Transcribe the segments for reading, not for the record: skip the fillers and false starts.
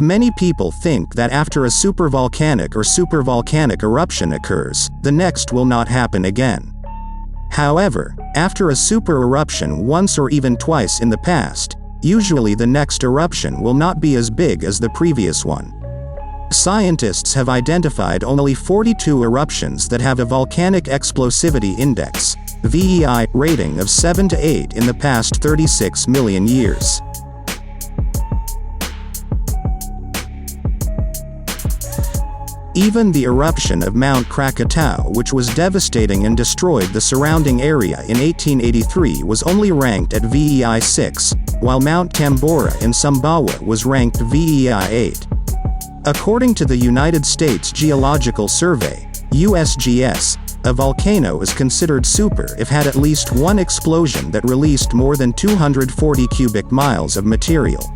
Many people think that after a supervolcanic or supervolcanic eruption occurs, the next will not happen again. However, after a super eruption once or even twice in the past, usually the next eruption will not be as big as the previous one. Scientists have identified only 42 eruptions that have a volcanic explosivity index, VEI, rating of 7 to 8 in the past 36 million years. Even the eruption of Mount Krakatoa, which was devastating and destroyed the surrounding area in 1883, was only ranked at VEI 6, while Mount Tambora in Sumbawa was ranked VEI 8. According to the United States Geological Survey, USGS, a volcano is considered super if had at least one explosion that released more than 240 cubic miles of material.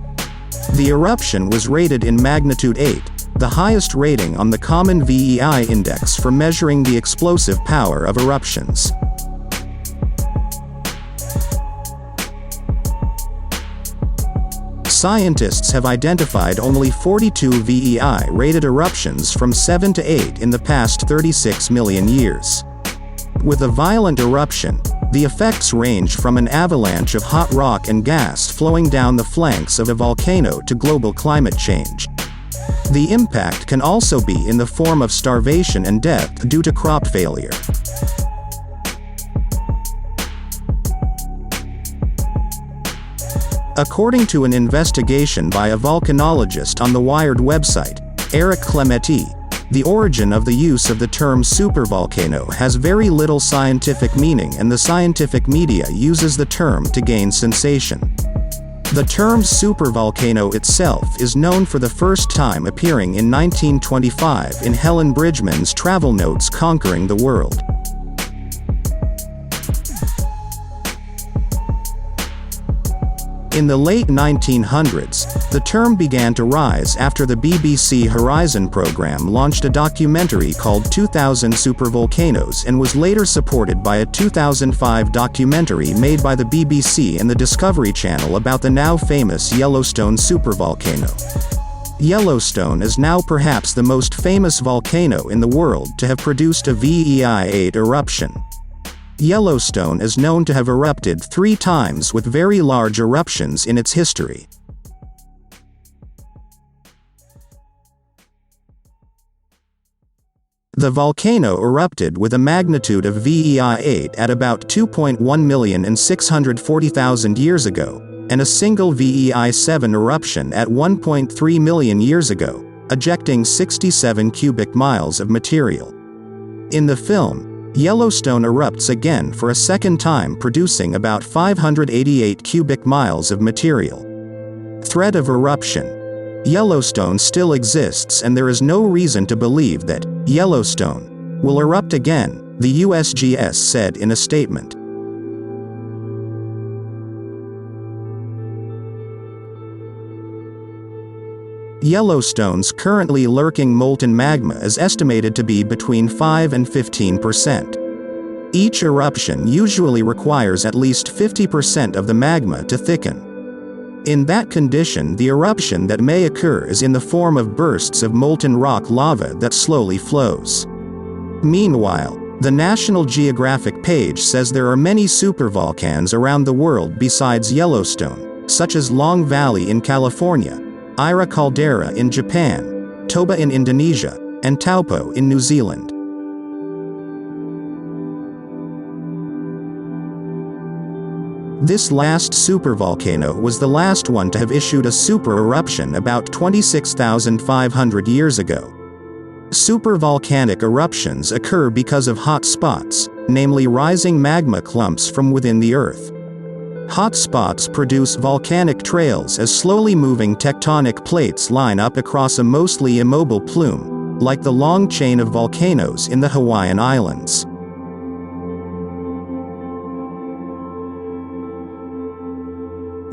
The eruption was rated in magnitude 8, the highest rating on the common VEI index for measuring the explosive power of eruptions. Scientists have identified only 42 VEI-rated eruptions from 7 to 8 in the past 36 million years. With a violent eruption, the effects range from an avalanche of hot rock and gas flowing down the flanks of a volcano to global climate change. The impact can also be in the form of starvation and death due to crop failure. According to an investigation by a volcanologist on the Wired website, Eric Clementi, the origin of the use of the term supervolcano has very little scientific meaning, and the scientific media uses the term to gain sensation. The term supervolcano itself is known for the first time appearing in 1925 in Helen Bridgman's travel notes Conquering the World. In the late 1900s, the term began to rise after the BBC Horizon program launched a documentary called 2000 Supervolcanoes and was later supported by a 2005 documentary made by the BBC and the Discovery Channel about the now famous Yellowstone supervolcano. Yellowstone is now perhaps the most famous volcano in the world to have produced a VEI 8 eruption. Yellowstone is known to have erupted 3 times with very large eruptions in its history. The volcano erupted with a magnitude of VEI 8 at about 2.1,640,000 years ago, and a single VEI 7 eruption at 1.3 million years ago, ejecting 67 cubic miles of material. In the film, Yellowstone erupts again for a second time, producing about 588 cubic miles of material. Threat of eruption. Yellowstone still exists, and there is no reason to believe that Yellowstone will erupt again, the USGS said in a statement. Yellowstone's currently lurking molten magma is estimated to be between 5 and 15%. Each eruption usually requires at least 50% of the magma to thicken. In that condition, the eruption that may occur is in the form of bursts of molten rock lava that slowly flows. Meanwhile, the National Geographic page says there are many supervolcanoes around the world besides Yellowstone, such as Long Valley in California, Ira Caldera in Japan, Toba in Indonesia, and Taupo in New Zealand. This last supervolcano was the last one to have issued a super eruption about 26,500 years ago. Supervolcanic eruptions occur because of hot spots, namely rising magma clumps from within the Earth. Hot spots produce volcanic trails as slowly moving tectonic plates line up across a mostly immobile plume, like the long chain of volcanoes in the Hawaiian Islands.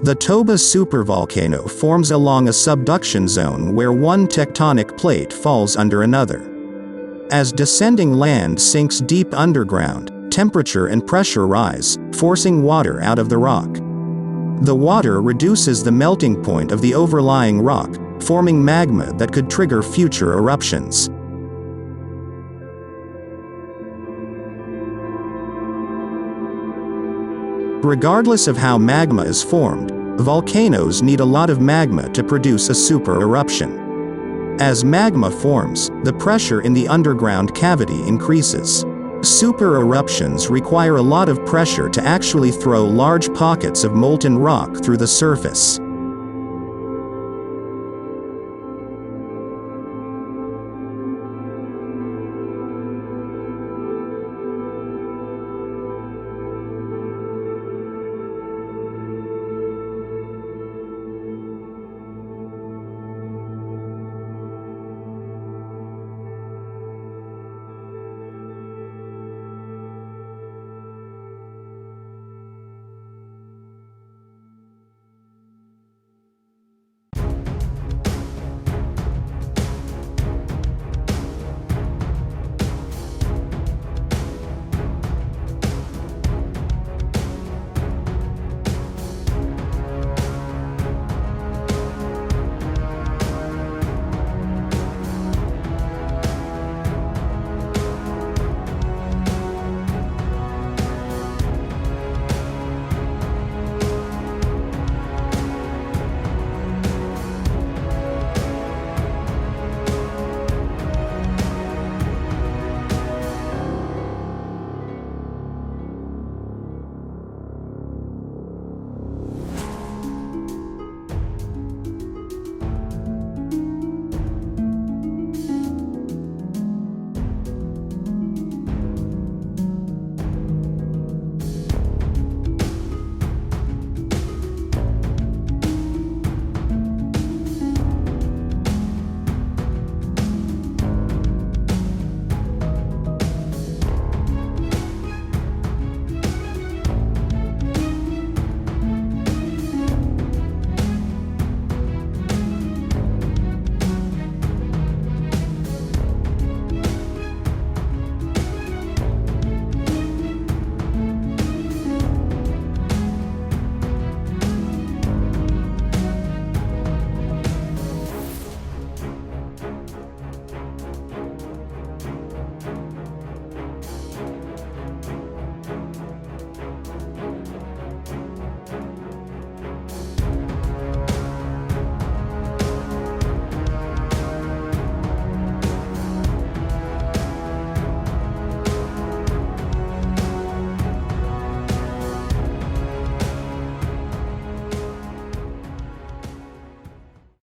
The Toba supervolcano forms along a subduction zone where one tectonic plate falls under another. As descending land sinks deep underground, temperature and pressure rise, forcing water out of the rock. The water reduces the melting point of the overlying rock, forming magma that could trigger future eruptions. Regardless of how magma is formed, volcanoes need a lot of magma to produce a super eruption. As magma forms, the pressure in the underground cavity increases. Super eruptions require a lot of pressure to actually throw large pockets of molten rock through the surface.